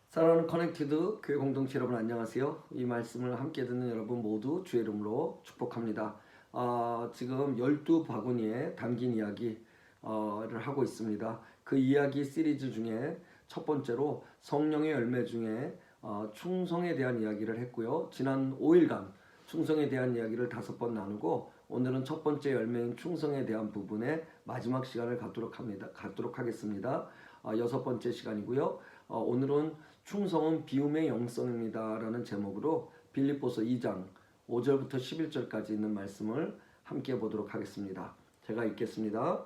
사랑하는 커넥티드 교회 공동체 여러분 안녕하세요. 이 말씀을 함께 듣는 여러분 모두 주의 이름으로 축복합니다. 지금 12바구니에 담긴 이야기를 하고 있습니다. 그 이야기 시리즈 중에 첫 번째로 성령의 열매 중에 충성에 대한 이야기를 했고요. 지난 5일간 충성에 대한 이야기를 5번 나누고 오늘은 첫 번째 열매인 충성에 대한 부분에 마지막 시간을 갖도록 하겠습니다. 6번째 시간이고요. 오늘은 충성은 비움의 영성입니다 라는 제목으로 빌립보서 2장 5절부터 11절까지 있는 말씀을 함께 보도록 하겠습니다. 제가 읽겠습니다.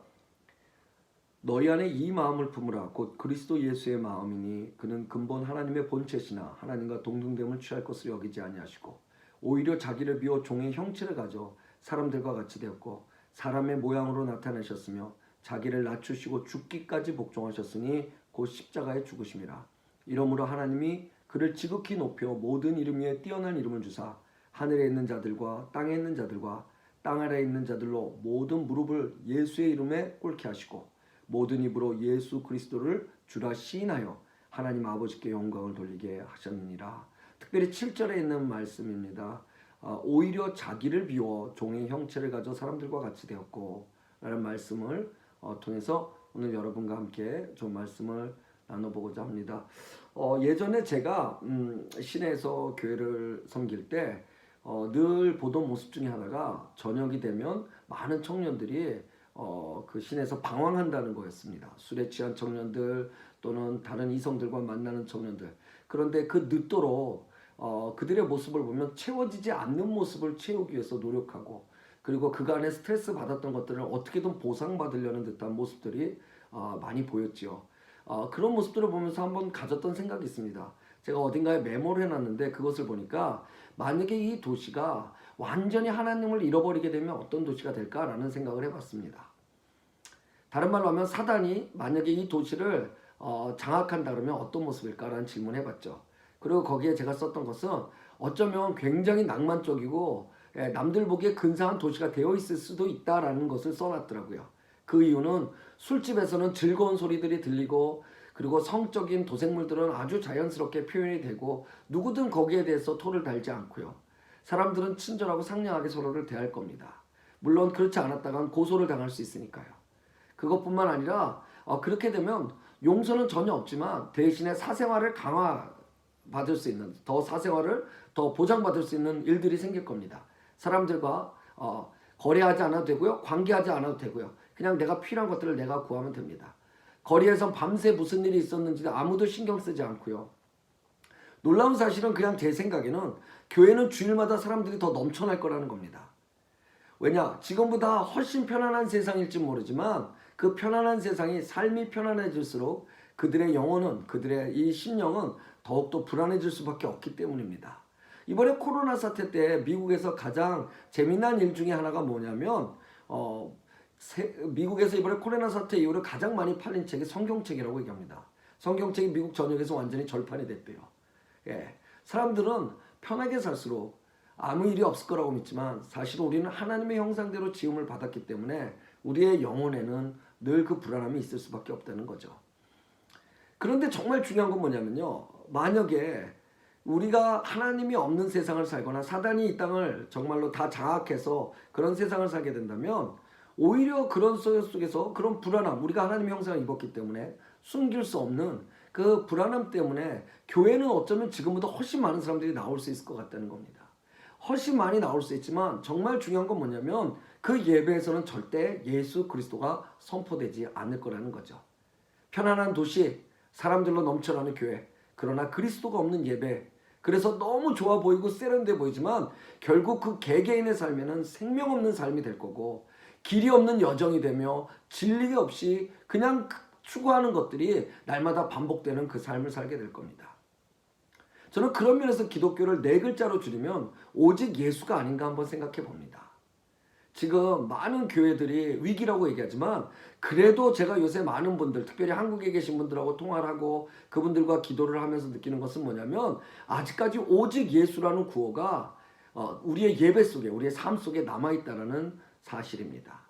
너희 안에 이 마음을 품으라. 곧 그리스도 예수의 마음이니 그는 근본 하나님의 본체시나 하나님과 동등됨을 취할 것을 여기지 아니하시고 오히려 자기를 비워 종의 형체를 가져 사람들과 같이 되었고 사람의 모양으로 나타내셨으며 자기를 낮추시고 죽기까지 복종하셨으니 곧 십자가에 죽으심이라. 이러므로 하나님이 그를 지극히 높여 모든 이름 위에 뛰어난 이름을 주사 하늘에 있는 자들과 땅에 있는 자들과 땅 아래에 있는 자들로 모든 무릎을 예수의 이름에 꿇게 하시고 모든 입으로 예수 그리스도를 주라 시인하여 하나님 아버지께 영광을 돌리게 하셨느니라. 특별히 7절에 있는 말씀입니다. 오히려 자기를 비워 종의 형체를 가져 사람들과 같이 되었고 라는 말씀을 통해서 오늘 여러분과 함께 좀 말씀을 나눠보고자 합니다. 예전에 제가 시내에서 교회를 섬길 때 늘 보던 모습 중에 하나가 저녁이 되면 많은 청년들이 그 시내에서 방황한다는 거였습니다. 술에 취한 청년들 또는 다른 이성들과 만나는 청년들. 그런데 그 늦도록 그들의 모습을 보면 채워지지 않는 모습을 채우기 위해서 노력하고 그리고 그간에 스트레스 받았던 것들을 어떻게든 보상받으려는 듯한 모습들이 많이 보였지요. 그런 모습들을 보면서 한번 가졌던 생각이 있습니다. 제가 어딘가에 메모를 해놨는데 그것을 보니까 만약에 이 도시가 완전히 하나님을 잃어버리게 되면 어떤 도시가 될까라는 생각을 해봤습니다. 다른 말로 하면 사단이 만약에 이 도시를 장악한다 그러면 어떤 모습일까라는 질문을 해봤죠. 그리고 거기에 제가 썼던 것은 어쩌면 굉장히 낭만적이고 남들 보기에 근사한 도시가 되어 있을 수도 있다라는 것을 써놨더라고요. 그 이유는 술집에서는 즐거운 소리들이 들리고 그리고 성적인 도색물들은 아주 자연스럽게 표현이 되고 누구든 거기에 대해서 토를 달지 않고요. 사람들은 친절하고 상냥하게 서로를 대할 겁니다. 물론 그렇지 않았다간 고소를 당할 수 있으니까요. 그것뿐만 아니라 그렇게 되면 용서는 전혀 없지만 대신에 사생활을 강화받을 수 있는 사생활을 더 보장받을 수 있는 일들이 생길 겁니다. 사람들과 거래하지 않아도 되고요. 관계하지 않아도 되고요. 그냥 내가 필요한 것들을 내가 구하면 됩니다. 거리에서 밤새 무슨 일이 있었는지 아무도 신경 쓰지 않고요. 놀라운 사실은 그냥 제 생각에는 교회는 주일마다 사람들이 더 넘쳐날 거라는 겁니다. 왜냐? 지금보다 훨씬 편안한 세상일지 모르지만 그 편안한 세상이 삶이 편안해질수록 그들의 영혼은 그들의 이 심령은 더욱더 불안해질 수밖에 없기 때문입니다. 이번에 코로나 사태 때 미국에서 가장 재미난 일 중에 하나가 뭐냐면 미국에서 이번에 코로나 사태 이후로 가장 많이 팔린 책이 성경책이라고 얘기합니다. 성경책이 미국 전역에서 완전히 절판이 됐대요. 사람들은 편하게 살수록 아무 일이 없을 거라고 믿지만 사실 우리는 하나님의 형상대로 지음을 받았기 때문에 우리의 영혼에는 늘 그 불안함이 있을 수밖에 없다는 거죠. 그런데 정말 중요한 건 뭐냐면요. 만약에 우리가 하나님이 없는 세상을 살거나 사단이 이 땅을 정말로 다 장악해서 그런 세상을 살게 된다면 오히려 그런 속에서 그런 불안함, 우리가 하나님의 형상을 입었기 때문에 숨길 수 없는 그 불안함 때문에 교회는 어쩌면 지금보다 훨씬 많은 사람들이 나올 수 있을 것 같다는 겁니다. 훨씬 많이 나올 수 있지만 정말 중요한 건 뭐냐면 그 예배에서는 절대 예수 그리스도가 선포되지 않을 거라는 거죠. 편안한 도시, 사람들로 넘쳐나는 교회, 그러나 그리스도가 없는 예배, 그래서 너무 좋아 보이고 세련돼 보이지만 결국 그 개개인의 삶에는 생명 없는 삶이 될 거고 길이 없는 여정이 되며 진리 없이 그냥 추구하는 것들이 날마다 반복되는 그 삶을 살게 될 겁니다. 저는 그런 면에서 기독교를 4글자로 줄이면 오직 예수가 아닌가 한번 생각해 봅니다. 지금 많은 교회들이 위기라고 얘기하지만 그래도 제가 요새 많은 분들, 특별히 한국에 계신 분들하고 통화를 하고 그분들과 기도를 하면서 느끼는 것은 뭐냐면 아직까지 오직 예수라는 구호가 우리의 예배 속에, 우리의 삶 속에 남아있다는 사실입니다.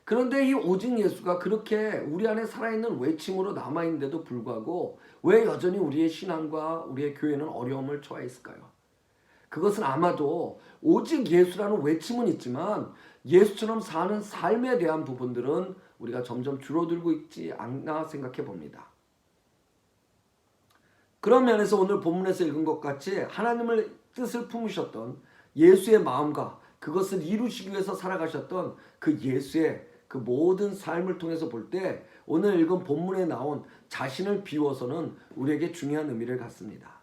그런데 이 오직 예수가 그렇게 우리 안에 살아있는 외침으로 남아있는데도 불구하고 왜 여전히 우리의 신앙과 우리의 교회는 어려움을 처해있을까요? 그것은 아마도 오직 예수라는 외침은 있지만 예수처럼 사는 삶에 대한 부분들은 우리가 점점 줄어들고 있지 않나 생각해 봅니다. 그런 면에서 오늘 본문에서 읽은 것 같이 하나님을 뜻을 품으셨던 예수의 마음과 그것을 이루시기 위해서 살아가셨던 그 예수의 그 모든 삶을 통해서 볼 때 오늘 읽은 본문에 나온 자신을 비워서는 우리에게 중요한 의미를 갖습니다.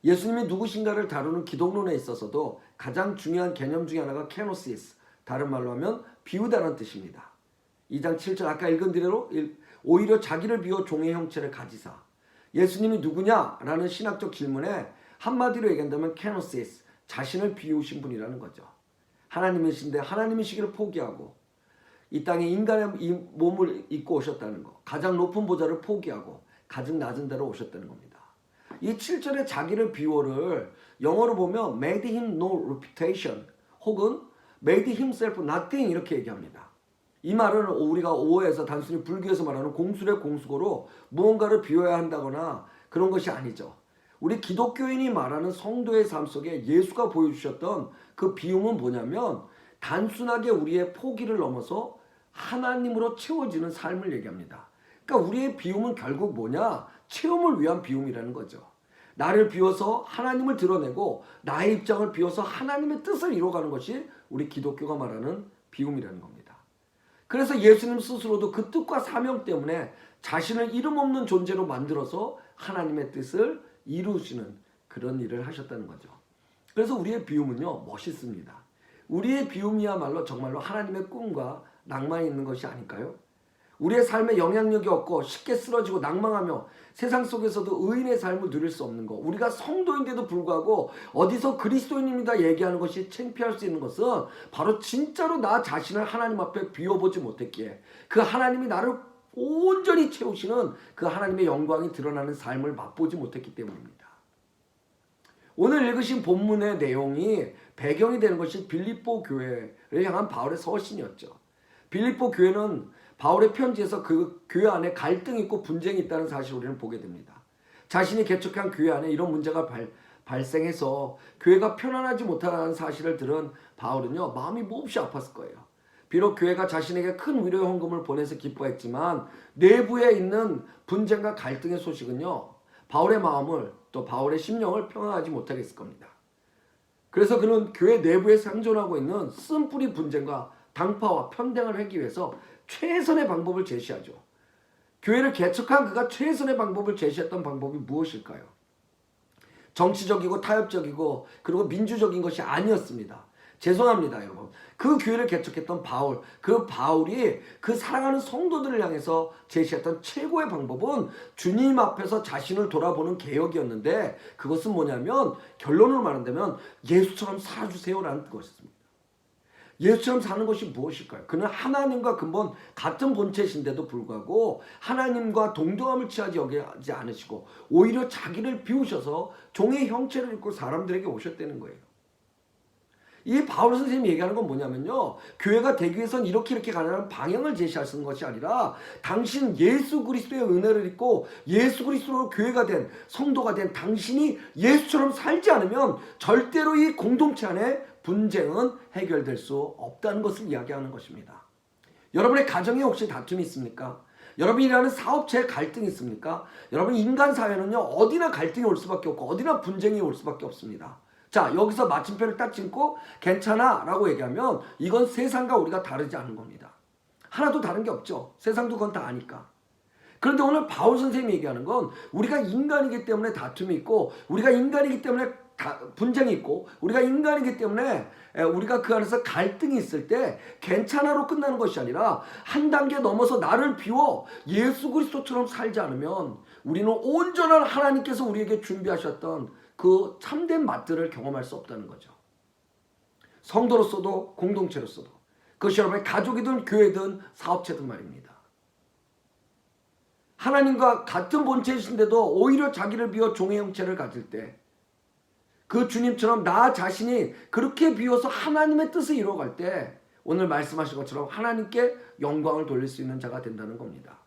예수님이 누구신가를 다루는 기독론에 있어서도 가장 중요한 개념 중에 하나가 케노시스, 다른 말로 하면 비우다라는 뜻입니다. 2장 7절 아까 읽은 대로 오히려 자기를 비워 종의 형체를 가지사. 예수님이 누구냐라는 신학적 질문에 한마디로 얘기한다면 케노시스, 자신을 비우신 분이라는 거죠. 하나님이신데 하나님이시기를 포기하고 이 땅에 인간의 이 몸을 입고 오셨다는 거, 가장 높은 보좌를 포기하고 가장 낮은 데로 오셨다는 겁니다. 이 7절의 자기를 비워를 영어로 보면 made him no reputation 혹은 made himself nothing 이렇게 얘기합니다. 이 말은 우리가 오해해서 단순히 불교에서 말하는 공술의 공수고로 무언가를 비워야 한다거나 그런 것이 아니죠. 우리 기독교인이 말하는 성도의 삶 속에 예수가 보여주셨던 그 비움은 뭐냐면 단순하게 우리의 포기를 넘어서 하나님으로 채워지는 삶을 얘기합니다. 그러니까 우리의 비움은 결국 뭐냐? 체험을 위한 비움이라는 거죠. 나를 비워서 하나님을 드러내고 나의 입장을 비워서 하나님의 뜻을 이루어가는 것이 우리 기독교가 말하는 비움이라는 겁니다. 그래서 예수님 스스로도 그 뜻과 사명 때문에 자신을 이름 없는 존재로 만들어서 하나님의 뜻을 이루시는 그런 일을 하셨다는 거죠. 그래서 우리의 비움은요 멋있습니다. 우리의 비움이야말로 정말로 하나님의 꿈과 낭만이 있는 것이 아닐까요? 우리의 삶에 영향력이 없고 쉽게 쓰러지고 낭망하며 세상 속에서도 의인의 삶을 누릴 수 없는 것, 우리가 성도인데도 불구하고 어디서 그리스도인입니다 얘기하는 것이 창피할 수 있는 것은 바로 진짜로 나 자신을 하나님 앞에 비워보지 못했기에 그 하나님이 나를 온전히 채우시는 그 하나님의 영광이 드러나는 삶을 맛보지 못했기 때문입니다. 오늘 읽으신 본문의 내용이 배경이 되는 것이 빌립보 교회를 향한 바울의 서신이었죠. 빌립보 교회는 바울의 편지에서 그 교회 안에 갈등이 있고 분쟁이 있다는 사실을 우리는 보게 됩니다. 자신이 개척한 교회 안에 이런 문제가 발생해서 교회가 편안하지 못하다는 사실을 들은 바울은요 마음이 몹시 아팠을 거예요. 비록 교회가 자신에게 큰 위로의 헌금을 보내서 기뻐했지만 내부에 있는 분쟁과 갈등의 소식은요 바울의 마음을 또 바울의 심령을 평안하지 못하게 했을 겁니다. 그래서 그는 교회 내부에 생존하고 있는 쓴뿌리 분쟁과 당파와 편향을 하기 위해서 최선의 방법을 제시하죠. 교회를 개척한 그가 최선의 방법을 제시했던 방법이 무엇일까요? 정치적이고 타협적이고 그리고 민주적인 것이 아니었습니다. 죄송합니다 여러분. 그 교회를 개척했던 바울, 그 바울이 그 사랑하는 성도들을 향해서 제시했던 최고의 방법은 주님 앞에서 자신을 돌아보는 개혁이었는데 그것은 뭐냐면 결론을 말한다면 예수처럼 살아주세요라는 것이었습니다. 예수처럼 사는 것이 무엇일까요? 그는 하나님과 근본 같은 본체신데도 불구하고 하나님과 동등함을 취하지 여기지 않으시고 오히려 자기를 비우셔서 종의 형체를 입고 사람들에게 오셨다는 거예요. 이 바울 선생님이 얘기하는 건 뭐냐면요. 교회가 되기 위해서는 이렇게 가는 방향을 제시하시는 것이 아니라 당신 예수 그리스도의 은혜를 입고 예수 그리스도로 교회가 된 성도가 된 당신이 예수처럼 살지 않으면 절대로 이 공동체 안에 분쟁은 해결될 수 없다는 것을 이야기하는 것입니다. 여러분의 가정에 혹시 다툼이 있습니까? 여러분이 일하는 사업체에 갈등이 있습니까? 여러분 인간 사회는요 어디나 갈등이 올 수밖에 없고 어디나 분쟁이 올 수밖에 없습니다. 자 여기서 마침표를 딱 찍고 괜찮아 라고 얘기하면 이건 세상과 우리가 다르지 않은 겁니다. 하나도 다른 게 없죠. 세상도 그건 다 아니까. 그런데 오늘 바울 선생님이 얘기하는 건 우리가 인간이기 때문에 다툼이 있고 우리가 인간이기 때문에 분쟁이 있고 우리가 인간이기 때문에 우리가 그 안에서 갈등이 있을 때 괜찮아로 끝나는 것이 아니라 한 단계 넘어서 나를 비워 예수 그리스도처럼 살지 않으면 우리는 온전한 하나님께서 우리에게 준비하셨던 그 참된 맛들을 경험할 수 없다는 거죠. 성도로서도 공동체로서도 그것이 여러분의 가족이든 교회든 사업체든 말입니다. 하나님과 같은 본체이신데도 오히려 자기를 비워 종의 형체를 가질 때 그 주님처럼 나 자신이 그렇게 비워서 하나님의 뜻을 이루어갈 때 오늘 말씀하신 것처럼 하나님께 영광을 돌릴 수 있는 자가 된다는 겁니다.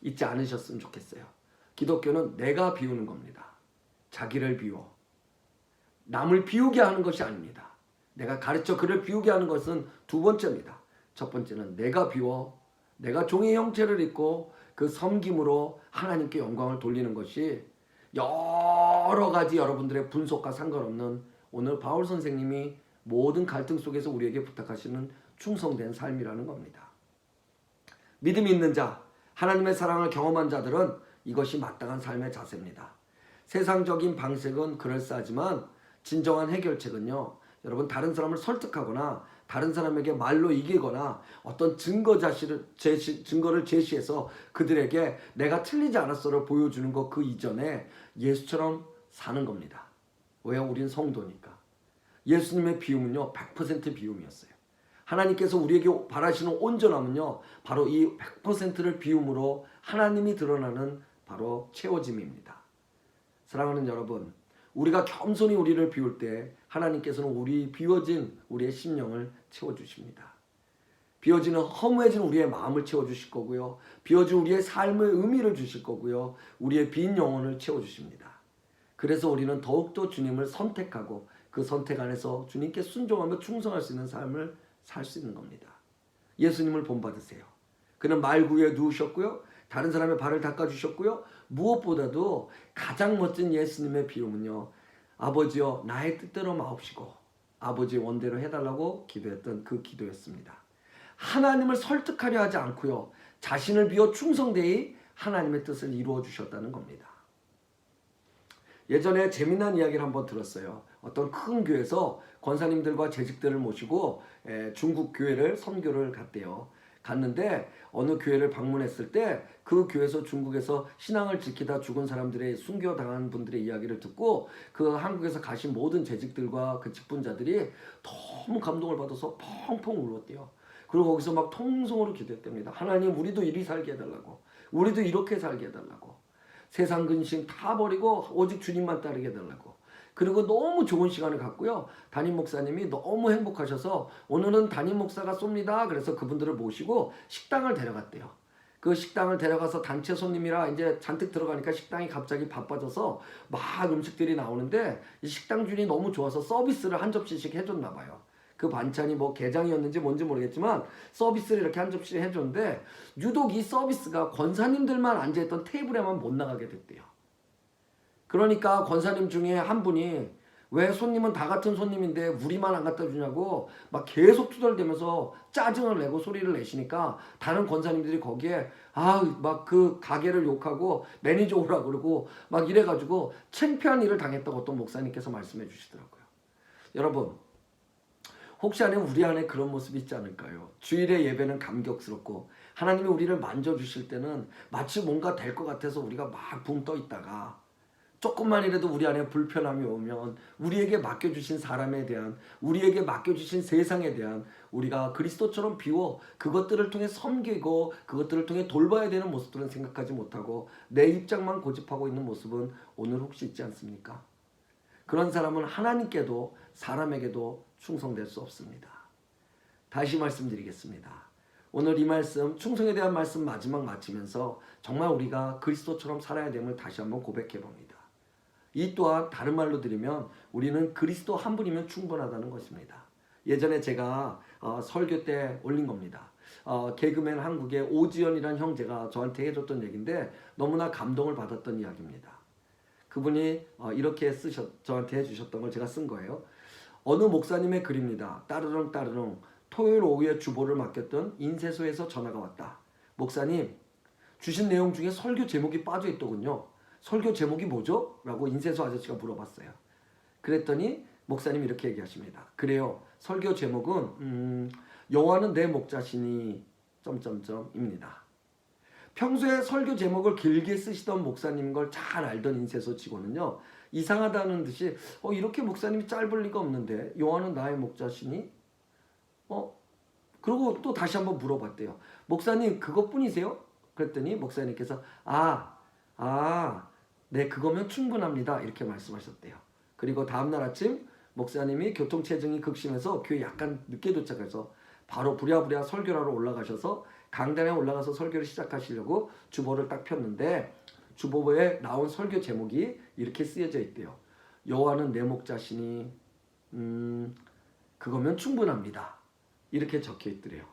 잊지 않으셨으면 좋겠어요. 기독교는 내가 비우는 겁니다. 자기를 비워. 남을 비우게 하는 것이 아닙니다. 내가 가르쳐 그를 비우게 하는 것은 두 번째입니다. 첫 번째는 내가 비워 내가 종의 형체를 입고 그 섬김으로 하나님께 영광을 돌리는 것이 여러 가지 여러분들의 분속과 상관없는 오늘 바울 선생님이 모든 갈등 속에서 우리에게 부탁하시는 충성된 삶이라는 겁니다. 믿음이 있는 자, 하나님의 사랑을 경험한 자들은 이것이 마땅한 삶의 자세입니다. 세상적인 방식은 그럴싸하지만 진정한 해결책은요, 여러분 다른 사람을 설득하거나 다른 사람에게 말로 이기거나 어떤 증거를 제시해서 그들에게 내가 틀리지 않았어를 보여주는 것 그 이전에 예수처럼 사는 겁니다. 왜요? 우린 성도니까. 예수님의 비움은요 100% 비움이었어요. 하나님께서 우리에게 바라시는 온전함은요 바로 이 100%를 비움으로 하나님이 드러나는 바로 채워짐입니다. 사랑하는 여러분, 우리가 겸손히 우리를 비울 때 하나님께서는 우리 비워진 우리의 심령을 채워주십니다. 비워지는 허무해진 우리의 마음을 채워주실 거고요. 비워진 우리의 삶의 의미를 주실 거고요. 우리의 빈 영혼을 채워주십니다. 그래서 우리는 더욱더 주님을 선택하고 그 선택 안에서 주님께 순종하며 충성할 수 있는 삶을 살 수 있는 겁니다. 예수님을 본받으세요. 그는 말구에 누우셨고요. 다른 사람의 발을 닦아주셨고요. 무엇보다도 가장 멋진 예수님의 비움은요, 아버지여 나의 뜻대로 마옵시고 아버지의 원대로 해달라고 기도했던 그 기도였습니다. 하나님을 설득하려 하지 않고요, 자신을 비워 충성되이 하나님의 뜻을 이루어 주셨다는 겁니다. 예전에 재미난 이야기를 한번 들었어요. 어떤 큰 교회에서 권사님들과 재직들을 모시고 중국 교회를 선교를 갔대요. 갔는데 어느 교회를 방문했을 때 그 교회에서 중국에서 신앙을 지키다 죽은 사람들의 순교당한 분들의 이야기를 듣고 그 한국에서 가신 모든 재직들과 그 직분자들이 너무 감동을 받아서 펑펑 울었대요. 그리고 거기서 막 통성으로 기도했답니다. 하나님, 우리도 이리 살게 해달라고, 우리도 이렇게 살게 해달라고, 세상 근심 다 버리고 오직 주님만 따르게 해달라고. 그리고 너무 좋은 시간을 갖고요, 담임 목사님이 너무 행복하셔서 오늘은 담임 목사가 쏩니다. 그래서 그분들을 모시고 식당을 데려갔대요. 그 식당을 데려가서 단체 손님이라 이제 잔뜩 들어가니까 식당이 갑자기 바빠져서 막 음식들이 나오는데 이 식당 주인이 너무 좋아서 서비스를 한 접시씩 해줬나 봐요. 그 반찬이 뭐 게장이었는지 뭔지 모르겠지만 서비스를 이렇게 한 접시 해줬는데 유독 이 서비스가 권사님들만 앉아있던 테이블에만 못 나가게 됐대요. 그러니까 권사님 중에 한 분이 왜 손님은 다 같은 손님인데 우리만 안 갖다 주냐고 막 계속 투덜대면서 짜증을 내고 소리를 내시니까 다른 권사님들이 거기에 막 그 가게를 욕하고 매니저 오라 그러고 막 이래가지고 창피한 일을 당했다고 어떤 목사님께서 말씀해 주시더라고요. 여러분, 혹시 우리 안에 그런 모습이 있지 않을까요? 주일의 예배는 감격스럽고 하나님이 우리를 만져주실 때는 마치 뭔가 될 것 같아서 우리가 막 붕 떠 있다가 조금만이라도 우리 안에 불편함이 오면 우리에게 맡겨주신 사람에 대한, 우리에게 맡겨주신 세상에 대한 우리가 그리스도처럼 비워 그것들을 통해 섬기고 그것들을 통해 돌봐야 되는 모습들은 생각하지 못하고 내 입장만 고집하고 있는 모습은 오늘 혹시 있지 않습니까? 그런 사람은 하나님께도 사람에게도 충성될 수 없습니다. 다시 말씀드리겠습니다. 오늘 이 말씀, 충성에 대한 말씀 마지막 마치면서 정말 우리가 그리스도처럼 살아야 됨을 다시 한번 고백해 봅니다. 이 또한 다른 말로 드리면 우리는 그리스도 한 분이면 충분하다는 것입니다. 예전에 제가 설교 때 올린 겁니다. 개그맨 한국의 오지연이라는 형제가 저한테 해줬던 얘기인데 너무나 감동을 받았던 이야기입니다. 그분이 이렇게 저한테 해주셨던 걸 제가 쓴 거예요. 어느 목사님의 글입니다. 따르릉 따르릉 토요일 오후에 주보를 맡겼던 인쇄소에서 전화가 왔다. 목사님, 주신 내용 중에 설교 제목이 빠져 있더군요. 설교 제목이 뭐죠? 라고 인쇄소 아저씨가 물어봤어요. 그랬더니 목사님이 이렇게 얘기하십니다. 그래요. 설교 제목은 여호와는 내 목자시니 입니다. 평소에 설교 제목을 길게 쓰시던 목사님인 걸 잘 알던 인쇄소 직원은요, 이상하다는 듯이 이렇게 목사님이 짧을 리가 없는데 여호와는 나의 목자시니? 그리고 또 다시 한번 물어봤대요. 목사님, 그것뿐이세요? 그랬더니 목사님께서 네, 그거면 충분합니다. 이렇게 말씀하셨대요. 그리고 다음날 아침 목사님이 교통체증이 극심해서 교회 약간 늦게 도착해서 바로 부랴부랴 설교를 하러 올라가셔서 강단에 올라가서 설교를 시작하시려고 주보를 딱 폈는데 주보에 나온 설교 제목이 이렇게 쓰여져 있대요. 여호와는 내 목자시니 그거면 충분합니다. 이렇게 적혀 있더래요.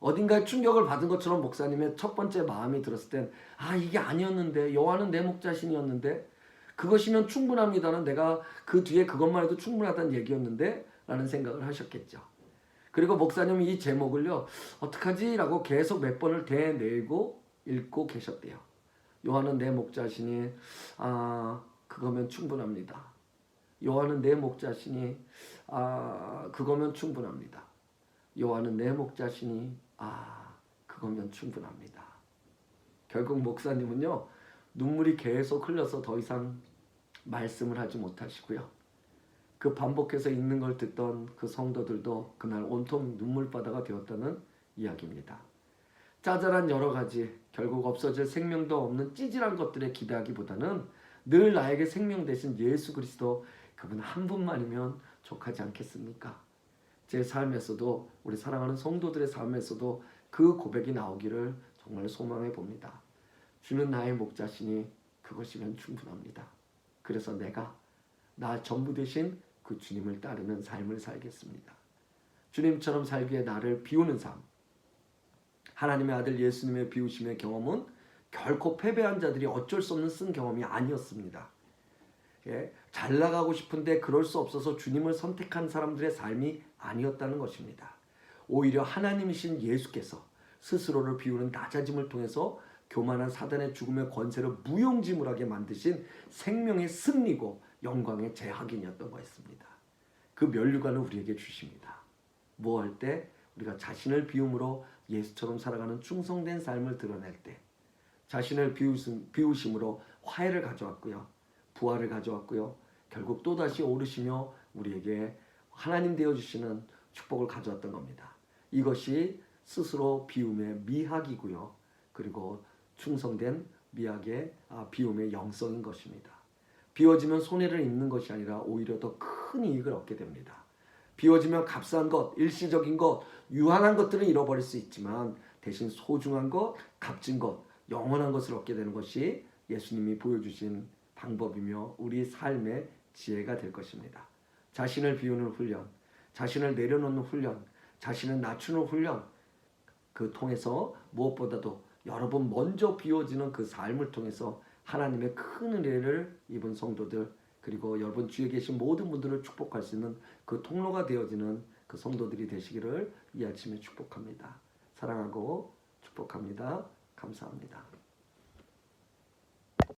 어딘가에 충격을 받은 것처럼 목사님의 첫 번째 마음이 들었을 땐 이게 아니었는데, 여호와는 내 목자신이었는데, 그것이면 충분합니다는 내가 그 뒤에 그것만 해도 충분하다는 얘기였는데 라는 생각을 하셨겠죠. 그리고 목사님이 이 제목을요, 어떡하지? 라고 계속 몇 번을 되뇌고 읽고 계셨대요. 여호와는 내 목자시니 그거면 충분합니다. 여호와는 내 목자시니 그거면 충분합니다. 여호와는 내 목자시니 그거면 충분합니다. 결국 목사님은요, 눈물이 계속 흘려서 더 이상 말씀을 하지 못하시고요. 그 반복해서 읽는 걸 듣던 그 성도들도 그날 온통 눈물바다가 되었다는 이야기입니다. 짜잘한 여러 가지, 결국 없어질 생명도 없는 찌질한 것들에 기대하기보다는 늘 나에게 생명 되신 예수 그리스도, 그분 한 분만이면 족하지 않겠습니까? 제 삶에서도, 우리 사랑하는 성도들의 삶에서도 그 고백이 나오기를 정말 소망해 봅니다. 주는 나의 목자시니 그것이면 충분합니다. 그래서 내가 나 전부 되신 그 주님을 따르는 삶을 살겠습니다. 주님처럼 살기에 나를 비우는 삶, 하나님의 아들 예수님의 비우심의 경험은 결코 패배한 자들이 어쩔 수 없는 쓴 경험이 아니었습니다. 잘 나가고 싶은데 그럴 수 없어서 주님을 선택한 사람들의 삶이 아니었다는 것입니다. 오히려 하나님이신 예수께서 스스로를 비우는 낮아짐을 통해서 교만한 사단의 죽음의 권세를 무용지물하게 만드신 생명의 승리고 영광의 재확인이었던 것입니다. 그 면류관을 우리에게 주십니다. 뭐 할 때? 우리가 자신을 비움으로 예수처럼 살아가는 충성된 삶을 드러낼 때, 자신을 비우심으로 화해를 가져왔고요, 부활을 가져왔고요, 결국 또다시 오르시며 우리에게 하나님 되어주시는 축복을 가져왔던 겁니다. 이것이 스스로 비움의 미학이고요, 그리고 충성된 미학의 비움의 영성인 것입니다. 비워지면 손해를 입는 것이 아니라 오히려 더 큰 이익을 얻게 됩니다. 비워지면 값싼 것, 일시적인 것, 유한한 것들은 잃어버릴 수 있지만 대신 소중한 것, 값진 것, 영원한 것을 얻게 되는 것이 예수님이 보여주신 방법이며 우리 삶의 지혜가 될 것입니다. 자신을 비우는 훈련, 자신을 내려놓는 훈련, 자신을 낮추는 훈련, 그 통해서 무엇보다도 여러분 먼저 비워지는 그 삶을 통해서 하나님의 큰 은혜를 입은 성도들, 그리고 여러분 주위에 계신 모든 분들을 축복할 수 있는 그 통로가 되어지는 그 성도들이 되시기를 이 아침에 축복합니다. 사랑하고 축복합니다. 감사합니다.